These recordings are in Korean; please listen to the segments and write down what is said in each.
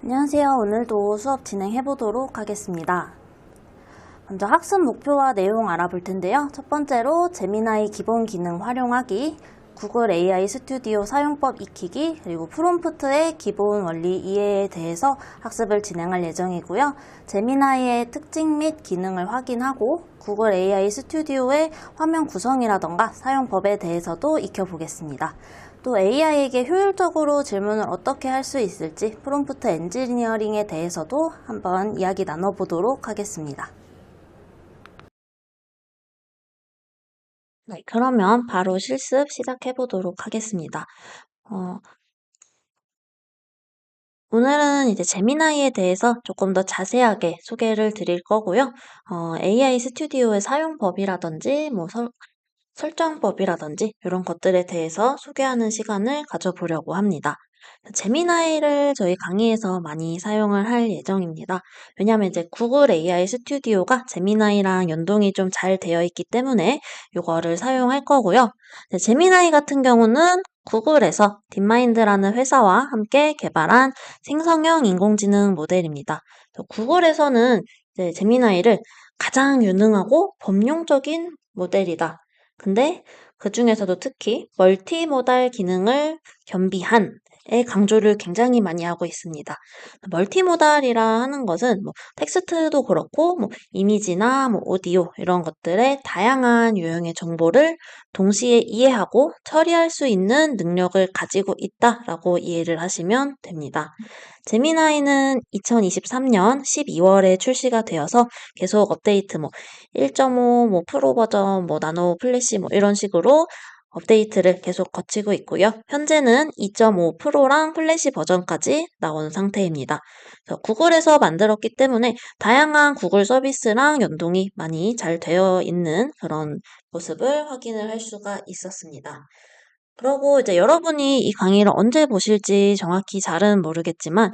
안녕하세요. 오늘도 수업 진행해 보도록 하겠습니다. 먼저 학습 목표와 내용 알아볼 텐데요. 첫 번째로 제미나이 기본 기능 활용하기, 구글 AI 스튜디오 사용법 익히기, 그리고 프롬프트의 기본 원리 이해에 대해서 학습을 진행할 예정이고요. 제미나이의 특징 및 기능을 확인하고 구글 AI 스튜디오의 화면 구성이라던가 사용법에 대해서도 익혀보겠습니다. 또 AI에게 효율적으로 질문을 어떻게 할 수 있을지 프롬프트 엔지니어링에 대해서도 한번 이야기 나눠보도록 하겠습니다. 네, 그러면 바로 실습 시작해 보도록 하겠습니다. 오늘은 이제 제미나이에 대해서 조금 더 자세하게 소개를 드릴 거고요. AI 스튜디오의 사용법이라든지 설정법이라든지 이런 것들에 대해서 소개하는 시간을 가져보려고 합니다. 제미나이를 저희 강의에서 많이 사용을 할 예정입니다. 왜냐하면 이제 구글 AI 스튜디오가 제미나이랑 연동이 좀 잘 되어 있기 때문에 이거를 사용할 거고요. 제미나이 같은 경우는 구글에서 딥마인드라는 회사와 함께 개발한 생성형 인공지능 모델입니다. 구글에서는 이제 제미나이를 가장 유능하고 범용적인 모델이다. 근데 그 중에서도 특히 멀티모달 기능을 겸비한 의 강조를 굉장히 많이 하고 있습니다. 멀티모달이라 하는 것은 텍스트도 그렇고 이미지나 오디오 이런 것들의 다양한 유형의 정보를 동시에 이해하고 처리할 수 있는 능력을 가지고 있다라고 이해를 하시면 됩니다. 제미나이는 2023년 12월에 출시가 되어서 계속 업데이트 1.5 프로 버전 나노 플래시 이런 식으로 업데이트를 계속 거치고 있고요. 현재는 2.5 프로랑 플래시 버전까지 나온 상태입니다. 구글에서 만들었기 때문에 다양한 구글 서비스랑 연동이 많이 잘 되어 있는 그런 모습을 확인을 할 수가 있었습니다. 그러고 이제 여러분이 이 강의를 언제 보실지 정확히 잘은 모르겠지만,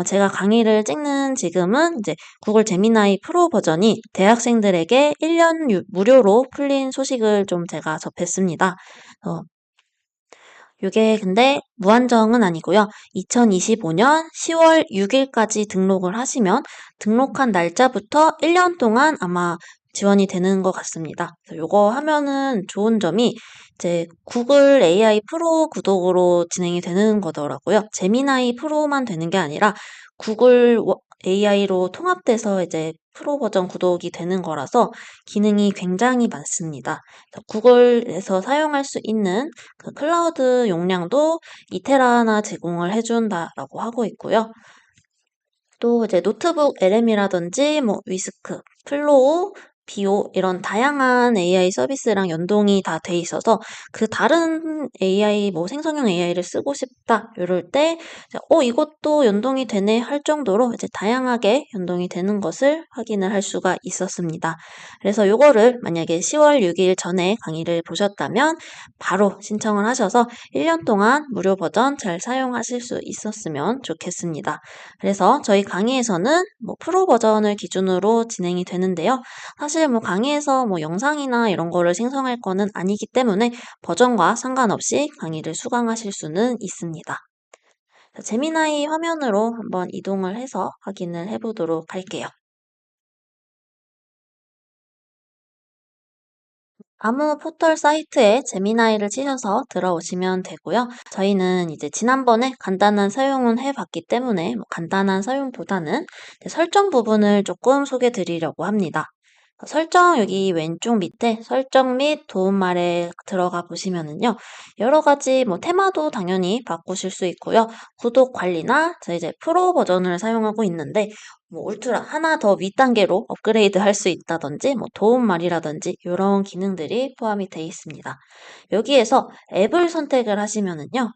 제가 강의를 찍는 지금은 이제 구글 제미나이 프로 버전이 대학생들에게 1년 무료로 풀린 소식을 좀 제가 접했습니다. 이게 근데 무한정은 아니고요. 2025년 10월 6일까지 등록을 하시면 등록한 날짜부터 1년 동안 아마 지원이 되는 것 같습니다. 이거 하면은 좋은 점이 이제 구글 AI 프로 구독으로 진행이 되는 거더라고요. 제미나이 프로만 되는 게 아니라 구글 AI로 통합돼서 이제 프로 버전 구독이 되는 거라서 기능이 굉장히 많습니다. 구글에서 사용할 수 있는 그 클라우드 용량도 2테라나 제공을 해준다라고 하고 있고요. 또 이제 노트북 LM이라든지 위스크, 플로우, 비오 이런 다양한 AI 서비스랑 연동이 다 돼 있어서 그 다른 AI 생성형 AI를 쓰고 싶다 이럴 때 이것도 연동이 되네 할 정도로 이제 다양하게 연동이 되는 것을 확인을 할 수가 있었습니다. 그래서 이거를 만약에 10월 6일 전에 강의를 보셨다면 바로 신청을 하셔서 1년 동안 무료 버전 잘 사용하실 수 있었으면 좋겠습니다. 그래서 저희 강의에서는 프로 버전을 기준으로 진행이 되는데요. 사실 강의에서 영상이나 이런 거를 생성할 거는 아니기 때문에 버전과 상관없이 강의를 수강하실 수는 있습니다. 제미나이 화면으로 한번 이동을 해서 확인을 해보도록 할게요. 아무 포털 사이트에 제미나이를 치셔서 들어오시면 되고요. 저희는 이제 지난번에 간단한 사용은 해봤기 때문에 간단한 사용보다는 설정 부분을 조금 소개 드리려고 합니다. 설정 여기 왼쪽 밑에 설정 및 도움말에 들어가 보시면은요. 여러 가지 테마도 당연히 바꾸실 수 있고요. 구독 관리나 저 이제 프로 버전을 사용하고 있는데 울트라 하나 더 윗단계로 업그레이드 할 수 있다든지 도움말이라든지 이런 기능들이 포함이 되어 있습니다. 여기에서 앱을 선택을 하시면은요.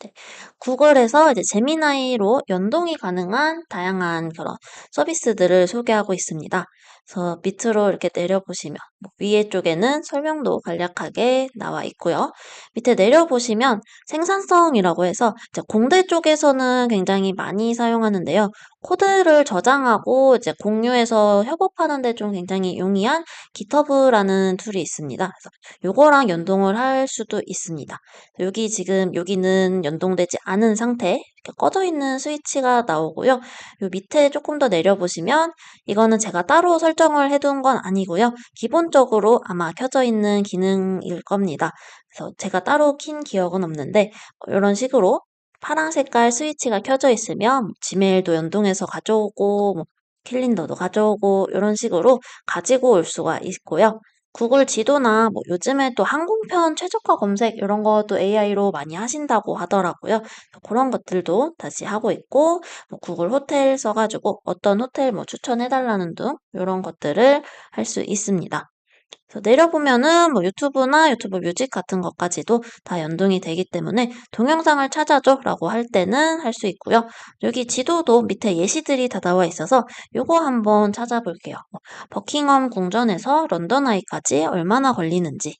네, 구글에서 이제 제미나이로 연동이 가능한 다양한 그런 서비스들을 소개하고 있습니다. 그래서 밑으로 이렇게 내려보시면 위에 쪽에는 설명도 간략하게 나와 있고요. 밑에 내려보시면 생산성이라고 해서 이제 공대 쪽에서는 굉장히 많이 사용하는데요. 코드를 저장하고 이제 공유해서 협업하는 데 좀 굉장히 용이한 GitHub라는 툴이 있습니다. 그래서 요거랑 연동을 할 수도 있습니다. 여기는 연동되지 않은 상태 이렇게 꺼져 있는 스위치가 나오고요. 요 밑에 조금 더 내려보시면 이거는 제가 따로 설정을 해둔 건 아니고요. 기본적으로 아마 켜져 있는 기능일 겁니다. 그래서 제가 따로 킨 기억은 없는데 이런 식으로 파란 색깔 스위치가 켜져 있으면 지메일도 연동해서 가져오고 캘린더도 가져오고 이런 식으로 가지고 올 수가 있고요. 구글 지도나 요즘에 또 항공편 최저가 검색 이런 것도 AI로 많이 하신다고 하더라고요. 그런 것들도 다시 하고 있고 구글 호텔 써가지고 어떤 호텔 추천해달라는 등 이런 것들을 할 수 있습니다. 그래서 내려보면은 유튜브나 유튜브 뮤직 같은 것까지도 다 연동이 되기 때문에 동영상을 찾아줘 라고 할 때는 할 수 있고요. 여기 지도도 밑에 예시들이 다 나와 있어서 요거 한번 찾아볼게요. 버킹엄 궁전에서 런던 아이까지 얼마나 걸리는지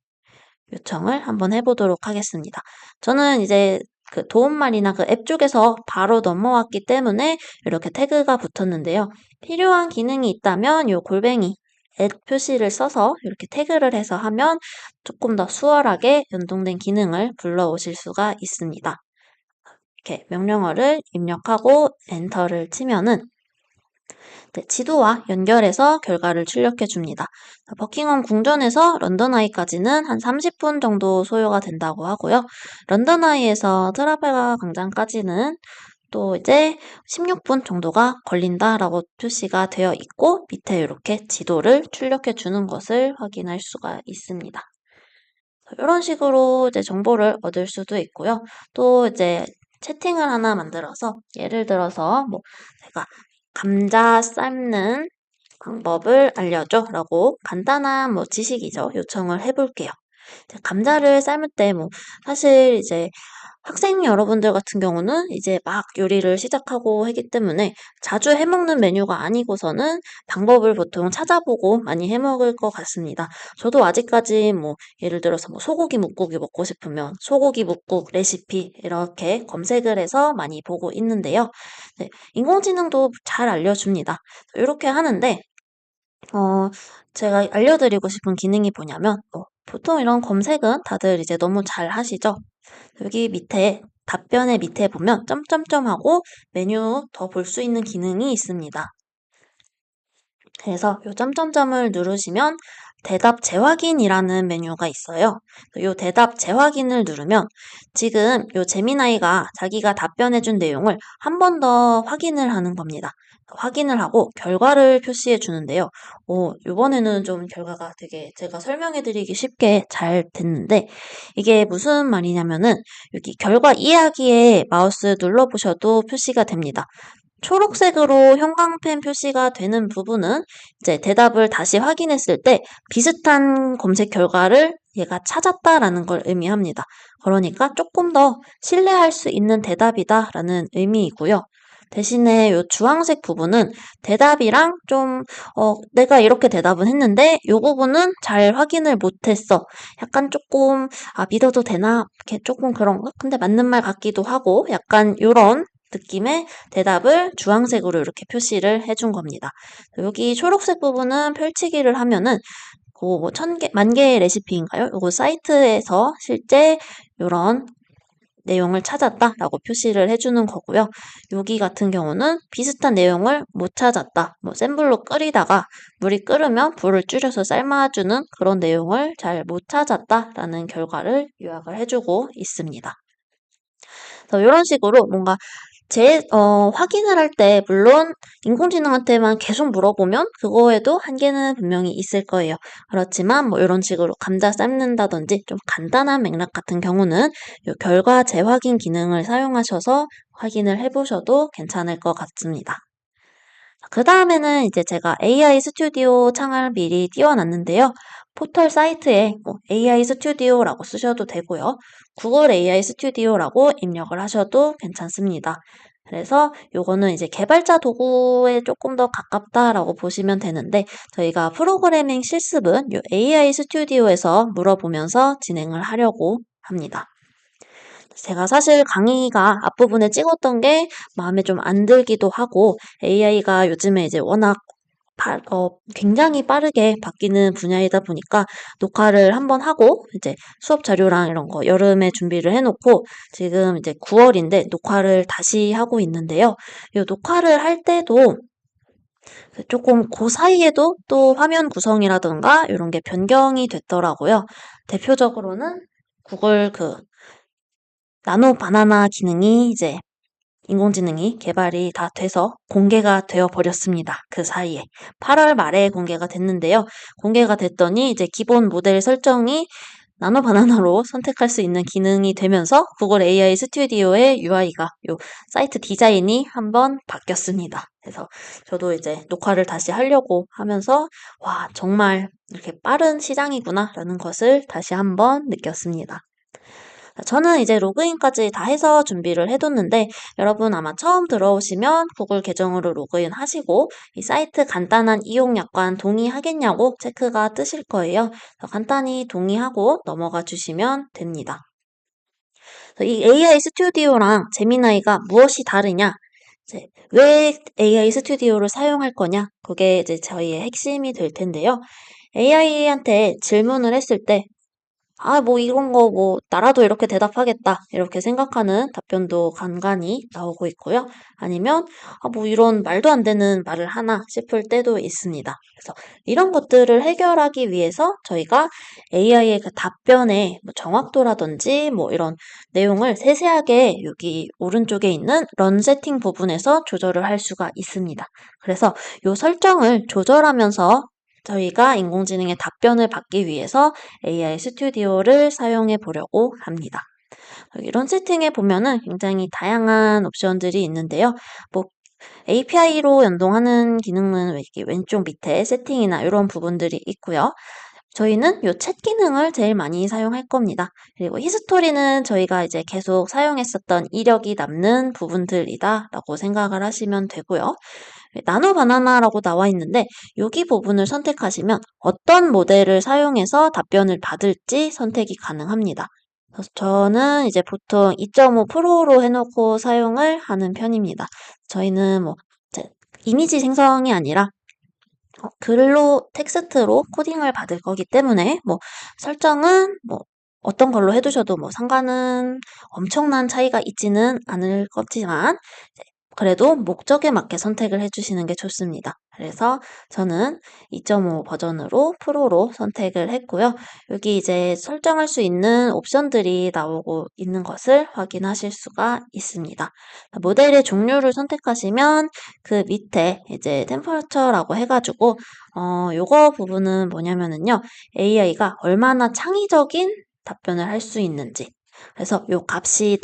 요청을 한번 해보도록 하겠습니다. 저는 이제 그 도움말이나 그 앱 쪽에서 바로 넘어왔기 때문에 이렇게 태그가 붙었는데요. 필요한 기능이 있다면 요 골뱅이 앱 표시를 써서 이렇게 태그를 해서 하면 조금 더 수월하게 연동된 기능을 불러오실 수가 있습니다. 이렇게 명령어를 입력하고 엔터를 치면은 지도와 연결해서 결과를 출력해 줍니다. 버킹엄 궁전에서 런던 아이까지는 한 30분 정도 소요가 된다고 하고요. 런던 아이에서 트라팔가 광장까지는 또 이제 16분 정도가 걸린다라고 표시가 되어 있고 밑에 이렇게 지도를 출력해 주는 것을 확인할 수가 있습니다. 이런 식으로 이제 정보를 얻을 수도 있고요. 또 이제 채팅을 하나 만들어서 예를 들어서 제가 감자 삶는 방법을 알려줘 라고 간단한 지식이죠. 요청을 해볼게요. 감자를 삶을 때 사실 이제 학생 여러분들 같은 경우는 이제 막 요리를 시작하고 하기 때문에 자주 해먹는 메뉴가 아니고서는 방법을 보통 찾아보고 많이 해먹을 것 같습니다. 저도 아직까지 예를 들어서 소고기 묵국이 먹고 싶으면 소고기 묵국 레시피 이렇게 검색을 해서 많이 보고 있는데요. 네, 인공지능도 잘 알려줍니다. 이렇게 하는데 제가 알려드리고 싶은 기능이 뭐냐면 보통 이런 검색은 다들 이제 너무 잘 하시죠? 여기 밑에 답변의 밑에 보면 점점점하고 메뉴 더 볼 수 있는 기능이 있습니다. 그래서 이 점점점을 누르시면 대답 재확인이라는 메뉴가 있어요. 이 대답 재확인을 누르면 지금 이 제미나이가 자기가 답변해준 내용을 한 번 더 확인을 하는 겁니다. 확인을 하고 결과를 표시해 주는데요. 이번에는 좀 결과가 되게 제가 설명해드리기 쉽게 잘 됐는데 이게 무슨 말이냐면은 여기 결과 이야기에 마우스 눌러보셔도 표시가 됩니다. 초록색으로 형광펜 표시가 되는 부분은 이제 대답을 다시 확인했을 때 비슷한 검색 결과를 얘가 찾았다라는 걸 의미합니다. 그러니까 조금 더 신뢰할 수 있는 대답이다라는 의미이고요. 대신에 이 주황색 부분은 대답이랑 좀 내가 이렇게 대답은 했는데 이 부분은 잘 확인을 못했어. 약간 조금 믿어도 되나? 이렇게 조금 그런가? 근데 맞는 말 같기도 하고 약간 이런 느낌의 대답을 주황색으로 이렇게 표시를 해준 겁니다. 여기 초록색 부분은 펼치기를 하면은 만 개의 레시피인가요? 요거 사이트에서 실제 이런 내용을 찾았다라고 표시를 해주는 거고요. 여기 같은 경우는 비슷한 내용을 못 찾았다. 센 불로 끓이다가 물이 끓으면 불을 줄여서 삶아주는 그런 내용을 잘 못 찾았다라는 결과를 요약을 해주고 있습니다. 그래서 이런 식으로 뭔가 확인을 할 때 물론 인공지능한테만 계속 물어보면 그거에도 한계는 분명히 있을 거예요. 그렇지만 이런 식으로 감자 삶는다든지 좀 간단한 맥락 같은 경우는 이 결과 재확인 기능을 사용하셔서 확인을 해보셔도 괜찮을 것 같습니다. 그 다음에는 이제 제가 AI 스튜디오 창을 미리 띄워놨는데요. 포털 사이트에 AI 스튜디오라고 쓰셔도 되고요. 구글 AI 스튜디오라고 입력을 하셔도 괜찮습니다. 그래서 요거는 이제 개발자 도구에 조금 더 가깝다라고 보시면 되는데 저희가 프로그래밍 실습은 요 AI 스튜디오에서 물어보면서 진행을 하려고 합니다. 제가 사실 강의가 앞부분에 찍었던 게 마음에 좀 안 들기도 하고 AI가 요즘에 이제 워낙 굉장히 빠르게 바뀌는 분야이다 보니까 녹화를 한번 하고 이제 수업 자료랑 이런 거 여름에 준비를 해놓고 지금 이제 9월인데 녹화를 다시 하고 있는데요. 이 녹화를 할 때도 조금 그 사이에도 또 화면 구성이라든가 이런 게 변경이 됐더라고요. 대표적으로는 구글 나노 바나나 기능이 이제 인공지능이 개발이 다 돼서 공개가 되어 버렸습니다. 그 사이에. 8월 말에 공개가 됐는데요. 공개가 됐더니 이제 기본 모델 설정이 나노 바나나로 선택할 수 있는 기능이 되면서 구글 AI 스튜디오의 UI가 요 사이트 디자인이 한번 바뀌었습니다. 그래서 저도 이제 녹화를 다시 하려고 하면서 와, 정말 이렇게 빠른 시장이구나라는 것을 다시 한번 느꼈습니다. 저는 이제 로그인까지 다 해서 준비를 해뒀는데 여러분 아마 처음 들어오시면 구글 계정으로 로그인 하시고 이 사이트 간단한 이용 약관 동의하겠냐고 체크가 뜨실 거예요. 그래서 간단히 동의하고 넘어가 주시면 됩니다. 이 AI 스튜디오랑 제미나이가 무엇이 다르냐? 이제 왜 AI 스튜디오를 사용할 거냐? 그게 이제 저희의 핵심이 될 텐데요. AI한테 질문을 했을 때 뭐 이런 거 뭐 나라도 이렇게 대답하겠다. 이렇게 생각하는 답변도 간간히 나오고 있고요. 아니면 뭐 이런 말도 안 되는 말을 하나 싶을 때도 있습니다. 그래서 이런 것들을 해결하기 위해서 저희가 AI의 그 답변의 뭐 정확도라든지 뭐 이런 내용을 세세하게 여기 오른쪽에 있는 런 세팅 부분에서 조절을 할 수가 있습니다. 그래서 이 설정을 조절하면서 저희가 인공지능의 답변을 받기 위해서 AI 스튜디오를 사용해 보려고 합니다. 이런 세팅에 보면은 굉장히 다양한 옵션들이 있는데요. 뭐 API로 연동하는 기능은 왼쪽 밑에 세팅이나 이런 부분들이 있고요. 저희는 이 챗 기능을 제일 많이 사용할 겁니다. 그리고 히스토리는 저희가 이제 계속 사용했었던 이력이 남는 부분들이다라고 생각을 하시면 되고요. 나노 바나나라고 나와 있는데 여기 부분을 선택하시면 어떤 모델을 사용해서 답변을 받을지 선택이 가능합니다. 그래서 저는 이제 보통 2.5 프로로 해놓고 사용을 하는 편입니다. 저희는 뭐 이미지 생성이 아니라 글로 텍스트로 코딩을 받을 거기 때문에 뭐 설정은 뭐 어떤 걸로 해두셔도 뭐 상관은 엄청난 차이가 있지는 않을 거지만 그래도 목적에 맞게 선택을 해주시는 게 좋습니다. 그래서 저는 2.5 버전으로 프로로 선택을 했고요. 여기 이제 설정할 수 있는 옵션들이 나오고 있는 것을 확인하실 수가 있습니다. 모델의 종류를 선택하시면 그 밑에 이제 템퍼러처라고 해가지고 요거 부분은 뭐냐면은요. AI가 얼마나 창의적인 답변을 할 수 있는지 그래서 요 값이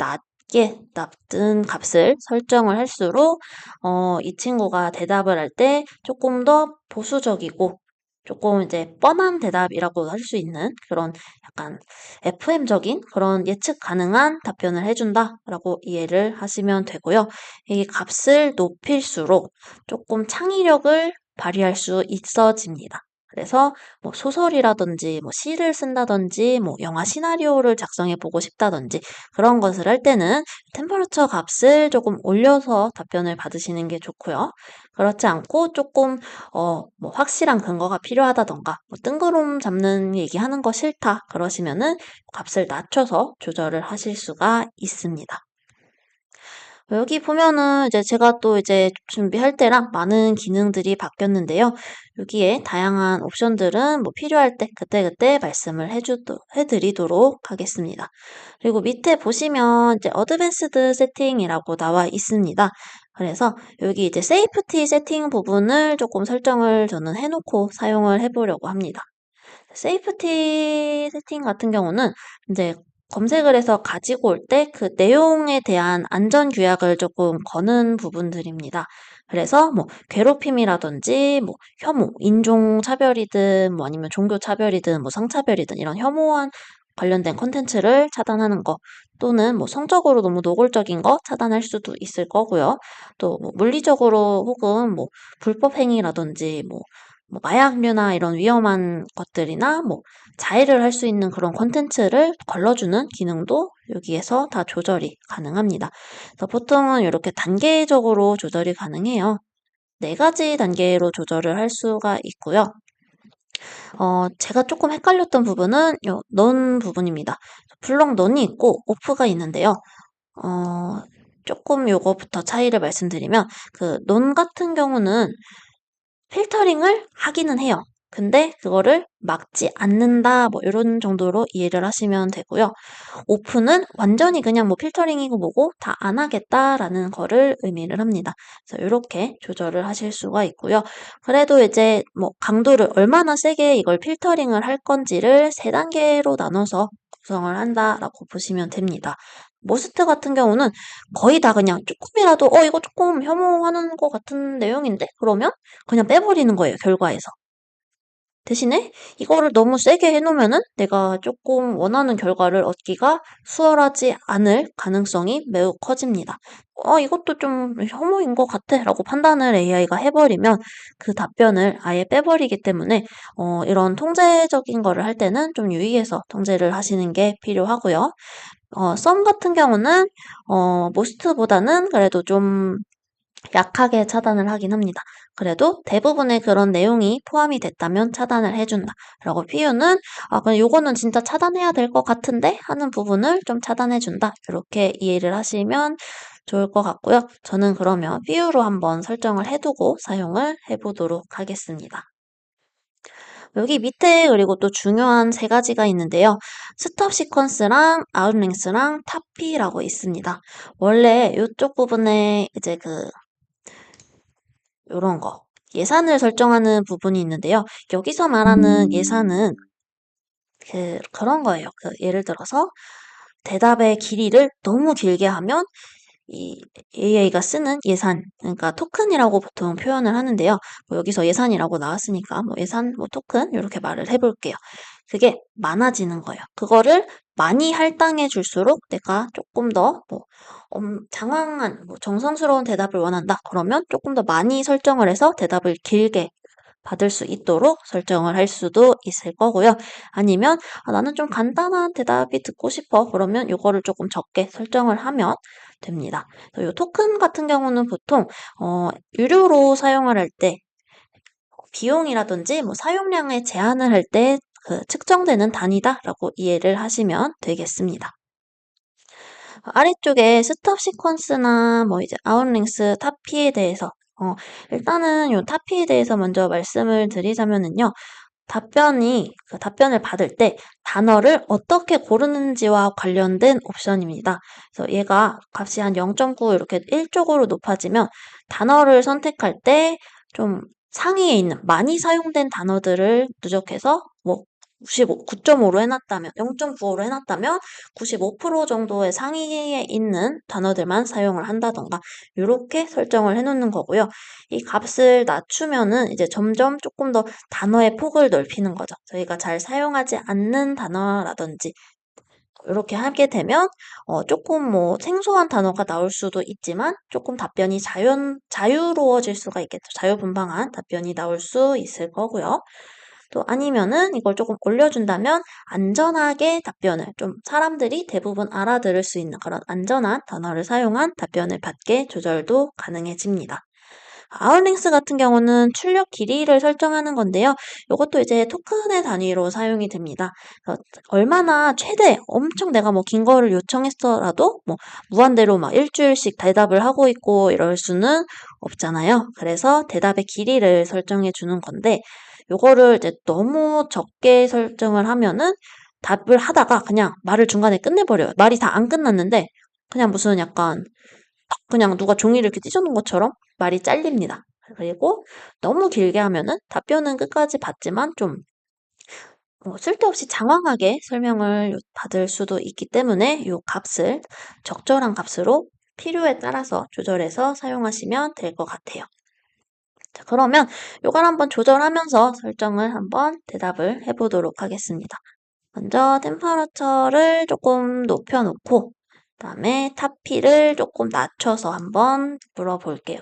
낮은 값을 설정을 할수록 이 친구가 대답을 할 때 조금 더 보수적이고 조금 이제 뻔한 대답이라고 할 수 있는 그런 약간 FM적인 그런 예측 가능한 답변을 해준다라고 이해를 하시면 되고요. 이 값을 높일수록 조금 창의력을 발휘할 수 있어집니다. 그래서 뭐 소설이라든지 뭐 시를 쓴다든지 뭐 영화 시나리오를 작성해 보고 싶다든지 그런 것을 할 때는 템퍼러처 값을 조금 올려서 답변을 받으시는 게 좋고요. 그렇지 않고 조금 뭐 확실한 근거가 필요하다던가 뭐 뜬구름 잡는 얘기하는 거 싫다 그러시면은 값을 낮춰서 조절을 하실 수가 있습니다. 여기 보면은 이제 제가 또 이제 준비할 때랑 많은 기능들이 바뀌었는데요. 여기에 다양한 옵션들은 뭐 필요할 때 그때그때 말씀을 해드리도록 하겠습니다. 그리고 밑에 보시면 이제 어드밴스드 세팅이라고 나와 있습니다. 그래서 여기 이제 세이프티 세팅 부분을 조금 설정을 저는 해놓고 사용을 해보려고 합니다. 세이프티 세팅 같은 경우는 이제 검색을 해서 가지고 올 때 그 내용에 대한 안전 규약을 조금 거는 부분들입니다. 그래서 뭐 괴롭힘이라든지 뭐 혐오, 인종 차별이든 뭐 아니면 종교 차별이든 뭐 성차별이든 이런 혐오한 관련된 콘텐츠를 차단하는 거 또는 뭐 성적으로 너무 노골적인 거 차단할 수도 있을 거고요. 또뭐 물리적으로 혹은 뭐 불법 행위라든지 뭐 마약류나 이런 위험한 것들이나 뭐 자해를 할 수 있는 그런 콘텐츠를 걸러주는 기능도 여기에서 다 조절이 가능합니다. 그래서 보통은 이렇게 단계적으로 조절이 가능해요. 네 가지 단계로 조절을 할 수가 있고요. 제가 조금 헷갈렸던 부분은 요 넌 부분입니다. 블록 넌이 있고 오프가 있는데요. 어, 조금 요거부터 차이를 말씀드리면 그 논 같은 경우는 필터링을 하기는 해요. 근데 그거를 막지 않는다 뭐 이런 정도로 이해를 하시면 되고요. 오픈은 완전히 그냥 뭐 필터링이고 뭐고 다 안 하겠다라는 거를 의미를 합니다. 그래서 이렇게 조절을 하실 수가 있고요. 그래도 이제 뭐 강도를 얼마나 세게 이걸 필터링을 할 건지를 세 단계로 나눠서 구성을 한다라고 보시면 됩니다. 모스트 같은 경우는 거의 다 그냥 조금이라도 이거 조금 혐오하는 것 같은 내용인데 그러면 그냥 빼버리는 거예요, 결과에서. 대신에 이거를 너무 세게 해놓으면은 내가 조금 원하는 결과를 얻기가 수월하지 않을 가능성이 매우 커집니다. 이것도 좀 혐오인 것 같아 라고 판단을 AI가 해버리면 그 답변을 아예 빼버리기 때문에 이런 통제적인 거를 할 때는 좀 유의해서 통제를 하시는 게 필요하고요. 썸 같은 경우는 모스트보다는 그래도 좀 약하게 차단을 하긴 합니다. 그래도 대부분의 그런 내용이 포함이 됐다면 차단을 해준다. 라고 피유는 그냥 요거는 진짜 차단해야 될 것 같은데 하는 부분을 좀 차단해준다. 이렇게 이해를 하시면 좋을 것 같고요. 저는 그러면 피유로 한번 설정을 해두고 사용을 해보도록 하겠습니다. 여기 밑에 그리고 또 중요한 세 가지가 있는데요. 스톱 시퀀스랑 아웃랭스랑 타피라고 있습니다. 원래 이쪽 부분에 이제 요런 거. 예산을 설정하는 부분이 있는데요. 여기서 말하는 예산은 그런 거예요. 예를 들어서 대답의 길이를 너무 길게 하면 이 AI가 쓰는 예산, 그러니까 토큰이라고 보통 표현을 하는데요. 뭐 여기서 예산이라고 나왔으니까 뭐 예산, 뭐 토큰 이렇게 말을 해볼게요. 그게 많아지는 거예요. 그거를 많이 할당해 줄수록 내가 조금 더 장황한, 정성스러운 대답을 원한다. 그러면 조금 더 많이 설정을 해서 대답을 길게 받을 수 있도록 설정을 할 수도 있을 거고요. 아니면 나는 좀 간단한 대답이 듣고 싶어. 그러면 이거를 조금 적게 설정을 하면 됩니다. 이 토큰 같은 경우는 보통 유료로 사용을 할 때 비용이라든지 뭐 사용량에 제한을 할 때 측정되는 단위다라고 이해를 하시면 되겠습니다. 아래쪽에 스톱 시퀀스나 뭐 이제 아웃링스 타피에 대해서 일단은 요 타피에 대해서 먼저 말씀을 드리자면은요. 답변을 받을 때 단어를 어떻게 고르는지와 관련된 옵션입니다. 그래서 얘가 값이 한 0.9 이렇게 1쪽으로 높아지면 단어를 선택할 때 좀 상위에 있는 많이 사용된 단어들을 누적해서 뭐 9.5로 해놨다면, 0.95로 해놨다면 95% 정도의 상위에 있는 단어들만 사용을 한다던가 이렇게 설정을 해놓는 거고요. 이 값을 낮추면은 이제 점점 조금 더 단어의 폭을 넓히는 거죠. 저희가 잘 사용하지 않는 단어라든지 이렇게 하게 되면 조금 뭐 생소한 단어가 나올 수도 있지만 조금 답변이 자유로워질 수가 있겠죠. 자유분방한 답변이 나올 수 있을 거고요. 또 아니면은 이걸 조금 올려준다면 안전하게 답변을 좀 사람들이 대부분 알아들을 수 있는 그런 안전한 단어를 사용한 답변을 받게 조절도 가능해집니다. 아웃링스 같은 경우는 출력 길이를 설정하는 건데요. 이것도 이제 토큰의 단위로 사용이 됩니다. 얼마나 최대 엄청 내가 뭐 긴 거를 요청했더라도 뭐 무한대로 막 일주일씩 대답을 하고 있고 이럴 수는 없잖아요. 그래서 대답의 길이를 설정해 주는 건데 요거를 이제 너무 적게 설정을 하면은 답을 하다가 그냥 말을 중간에 끝내버려요. 말이 다 안 끝났는데 그냥 무슨 약간 그냥 누가 종이를 이렇게 찢어놓은 것처럼 말이 잘립니다. 그리고 너무 길게 하면은 답변은 끝까지 받지만 좀 쓸데없이 장황하게 설명을 받을 수도 있기 때문에 이 값을 적절한 값으로 필요에 따라서 조절해서 사용하시면 될 것 같아요. 자, 그러면 이걸 한번 조절하면서 설정을 한번 대답을 해보도록 하겠습니다. 먼저 템퍼러처를 조금 높여놓고 그다음에 타피를 조금 낮춰서 한번 물어볼게요.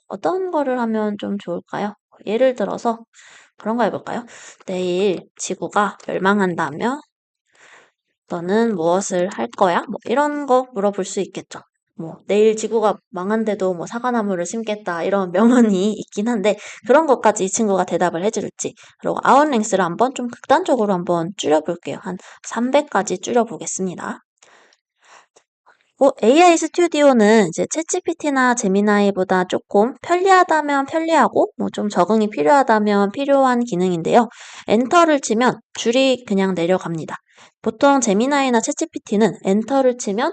어떤 거를 하면 좀 좋을까요? 예를 들어서 그런 거 해볼까요? 내일 지구가 멸망한다면 너는 무엇을 할 거야? 뭐 이런 거 물어볼 수 있겠죠. 뭐 내일 지구가 망한데도 뭐 사과나무를 심겠다 이런 명언이 있긴 한데 그런 것까지 이 친구가 대답을 해줄지 그리고 아웃랭스를 한번 좀 극단적으로 한번 줄여볼게요. 한 300까지 줄여보겠습니다. AI 스튜디오는 이제 챗GPT나 제미나이보다 조금 편리하다면 편리하고 뭐 좀 적응이 필요하다면 필요한 기능인데요. 엔터를 치면 줄이 그냥 내려갑니다. 보통 제미나이나 챗GPT는 엔터를 치면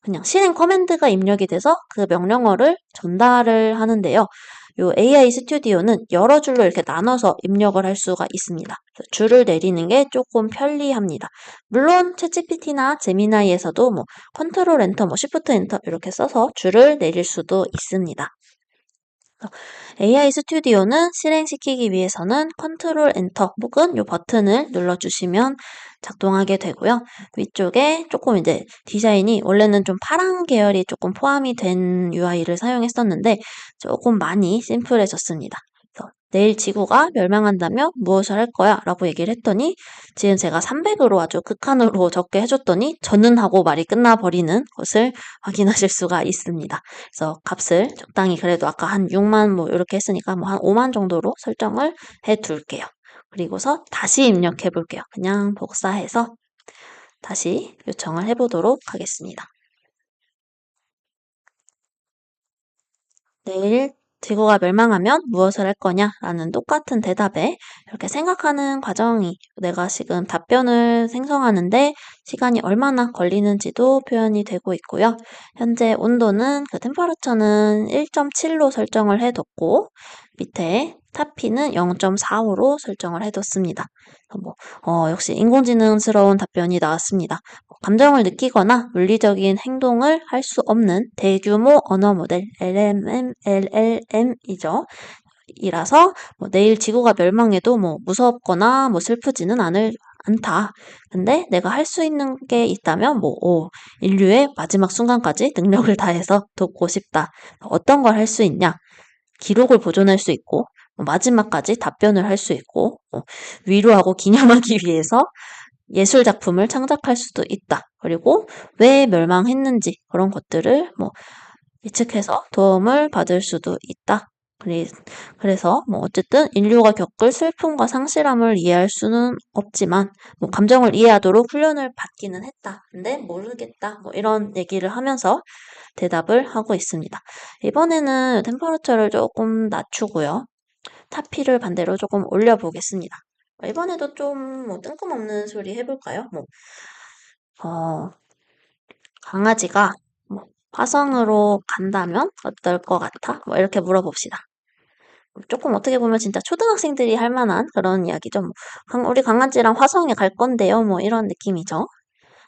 그냥 실행 커맨드가 입력이 돼서 그 명령어를 전달을 하는데요. 요 AI 스튜디오는 여러 줄로 이렇게 나눠서 입력을 할 수가 있습니다. 줄을 내리는 게 조금 편리합니다. 물론 챗GPT나 제미나이에서도 뭐 컨트롤 엔터, 뭐 쉬프트 엔터 이렇게 써서 줄을 내릴 수도 있습니다. AI 스튜디오는 실행시키기 위해서는 컨트롤 엔터 혹은 요 버튼을 눌러주시면 작동하게 되고요. 위쪽에 조금 이제 디자인이 원래는 좀 파란 계열이 조금 포함이 된 UI를 사용했었는데 조금 많이 심플해졌습니다. 그래서 내일 지구가 멸망한다면 무엇을 할 거야? 라고 얘기를 했더니 지금 제가 300으로 아주 극한으로 적게 해줬더니 저는 하고 말이 끝나버리는 것을 확인하실 수가 있습니다. 그래서 값을 적당히 그래도 아까 한 6만 뭐 이렇게 했으니까 뭐 한 5만 정도로 설정을 해 둘게요. 그리고서 다시 입력해 볼게요. 그냥 복사해서 다시 요청을 해 보도록 하겠습니다. 내일 지구가 멸망하면 무엇을 할 거냐라는 똑같은 대답에 이렇게 생각하는 과정이 내가 지금 답변을 생성하는데 시간이 얼마나 걸리는지도 표현이 되고 있고요. 현재 온도는 그 템퍼러처는 1.7로 설정을 해뒀고 밑에 타피는 0.45로 설정을 해뒀습니다. 역시 인공지능스러운 답변이 나왔습니다. 감정을 느끼거나 물리적인 행동을 할 수 없는 대규모 언어 모델 LLM이죠. 이라서 내일 지구가 멸망해도 뭐 무섭거나 뭐 슬프지는 않다. 근데 내가 할 수 있는 게 있다면 인류의 마지막 순간까지 능력을 다해서 돕고 싶다. 어떤 걸 할 수 있냐? 기록을 보존할 수 있고 마지막까지 답변을 할 수 있고 위로하고 기념하기 위해서 예술 작품을 창작할 수도 있다. 그리고 왜 멸망했는지 그런 것들을 예측해서 도움을 받을 수도 있다. 그래서 어쨌든 인류가 겪을 슬픔과 상실함을 이해할 수는 없지만 감정을 이해하도록 훈련을 받기는 했다. 근데 모르겠다. 이런 얘기를 하면서 대답을 하고 있습니다. 이번에는 템퍼러처를 조금 낮추고요. 타피를 반대로 조금 올려보겠습니다. 이번에도 좀 뜬금없는 소리 해볼까요? 어, 강아지가 화성으로 간다면 어떨 것 같아? 이렇게 물어봅시다. 조금 어떻게 보면 진짜 초등학생들이 할 만한 그런 이야기죠. 우리 강아지랑 화성에 갈 건데요. 이런 느낌이죠.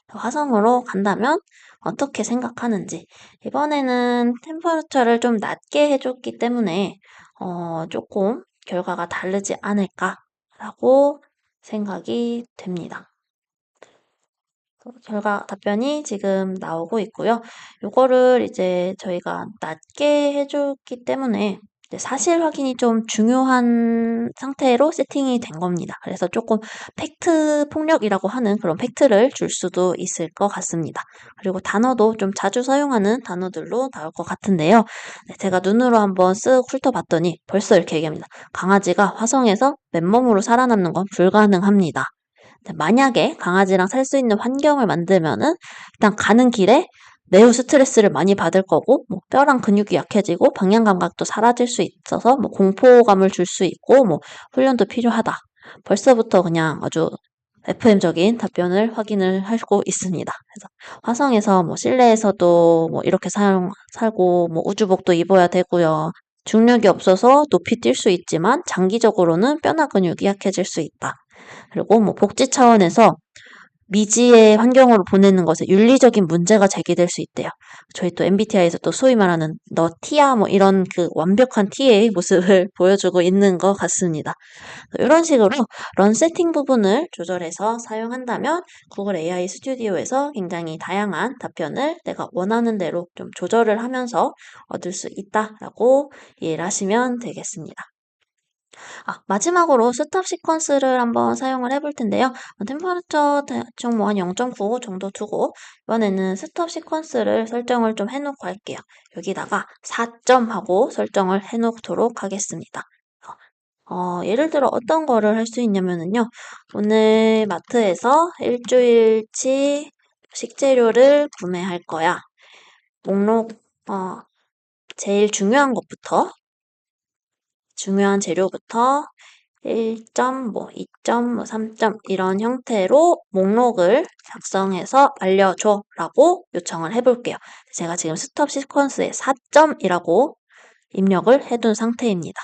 화성으로 간다면 어떻게 생각하는지. 이번에는 템퍼러처를 좀 낮게 해줬기 때문에 조금 결과가 다르지 않을까라고 생각이 됩니다. 답변이 지금 나오고 있고요. 요거를 이제 저희가 낮게 해줬기 때문에 사실 확인이 좀 중요한 상태로 세팅이 된 겁니다. 그래서 조금 팩트 폭력이라고 하는 그런 팩트를 줄 수도 있을 것 같습니다. 그리고 단어도 좀 자주 사용하는 단어들로 나올 것 같은데요. 제가 눈으로 한번 쓱 훑어봤더니 벌써 이렇게 얘기합니다. 강아지가 화성에서 맨몸으로 살아남는 건 불가능합니다. 만약에 강아지랑 살 수 있는 환경을 만들면은 일단 가는 길에 매우 스트레스를 많이 받을 거고 뼈랑 근육이 약해지고 방향 감각도 사라질 수 있어서 공포감을 줄 수 있고 훈련도 필요하다. 벌써부터 그냥 아주 FM적인 답변을 확인을 하고 있습니다. 그래서 화성에서 실내에서도 이렇게 살고 우주복도 입어야 되고요. 중력이 없어서 높이 뛸 수 있지만 장기적으로는 뼈나 근육이 약해질 수 있다. 그리고 복지 차원에서 미지의 환경으로 보내는 것에 윤리적인 문제가 제기될 수 있대요. 저희 또 MBTI에서 또 소위 말하는 너 T야 이런 그 완벽한 T의 모습을 보여주고 있는 것 같습니다. 이런 식으로 런 세팅 부분을 조절해서 사용한다면 구글 AI 스튜디오에서 굉장히 다양한 답변을 내가 원하는 대로 좀 조절을 하면서 얻을 수 있다라고 이해를 하시면 되겠습니다. 마지막으로 스톱 시퀀스를 한번 사용을 해볼 텐데요. 템퍼레처 대충 뭐 한 0.95 정도 두고 이번에는 스톱 시퀀스를 설정을 좀 해놓고 할게요. 여기다가 4점 하고 설정을 해놓도록 하겠습니다. 예를 들어 어떤 거를 할 수 있냐면요. 오늘 마트에서 일주일치 식재료를 구매할 거야. 목록, 제일 중요한 것부터, 중요한 재료부터 1점, 뭐 2점, 뭐 3점 이런 형태로 목록을 작성해서 알려줘 라고 요청을 해볼게요. 제가 지금 스톱 시퀀스에 4점이라고 입력을 해둔 상태입니다.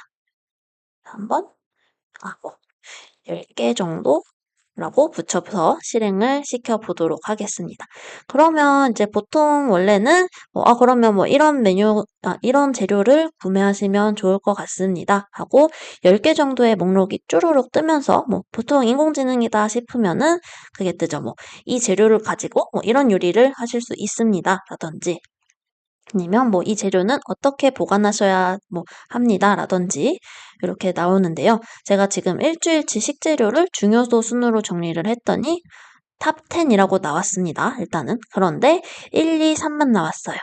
한번 10개 정도라고 붙여서 실행을 시켜보도록 하겠습니다. 그러면 이제 보통 원래는 그러면 뭐 이런 이런 재료를 구매하시면 좋을 것 같습니다. 하고 10개 정도의 목록이 쭈루룩 뜨면서 뭐 보통 인공지능이다 싶으면은 그게 뜨죠. 뭐 이 재료를 가지고 뭐 이런 요리를 하실 수 있습니다. 라든지 아니면 뭐 이 재료는 어떻게 보관하셔야 뭐 합니다. 라든지 이렇게 나오는데요. 제가 지금 일주일치 식재료를 중요도 순으로 정리를 했더니 탑 10이라고 나왔습니다. 일단은. 그런데 1, 2, 3만 나왔어요.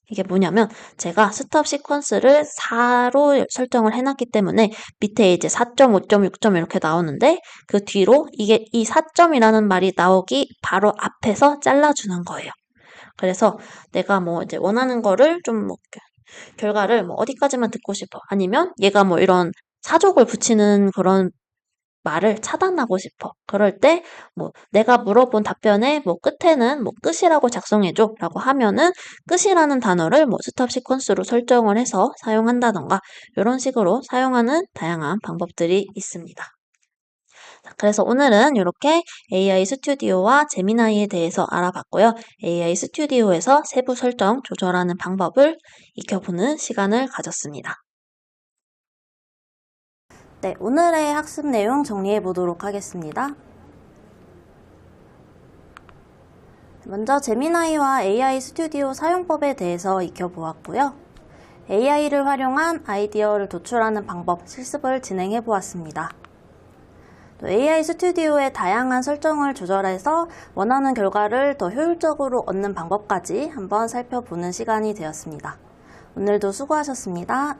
이게 뭐냐면 제가 스톱 시퀀스를 4로 설정을 해놨기 때문에 밑에 이제 4점, 5점, 6점 이렇게 나오는데 그 뒤로 이게 이 4점이라는 말이 나오기 바로 앞에서 잘라주는 거예요. 그래서 내가 뭐 이제 원하는 거를 좀 뭐 결과를 뭐 어디까지만 듣고 싶어. 아니면 얘가 뭐 이런 사족을 붙이는 그런 말을 차단하고 싶어. 그럴 때 뭐 내가 물어본 답변의 뭐 끝에는 뭐 끝이라고 작성해줘 라고 하면은 끝이라는 단어를 뭐 스톱 시퀀스로 설정을 해서 사용한다던가 이런 식으로 사용하는 다양한 방법들이 있습니다. 그래서 오늘은 이렇게 AI 스튜디오와 제미나이에 대해서 알아봤고요. AI 스튜디오에서 세부 설정 조절하는 방법을 익혀보는 시간을 가졌습니다. 네, 오늘의 학습 내용 정리해 보도록 하겠습니다. 먼저 제미나이와 AI 스튜디오 사용법에 대해서 익혀보았고요. AI를 활용한 아이디어를 도출하는 방법 실습을 진행해 보았습니다. AI 스튜디오의 다양한 설정을 조절해서 원하는 결과를 더 효율적으로 얻는 방법까지 한번 살펴보는 시간이 되었습니다. 오늘도 수고하셨습니다.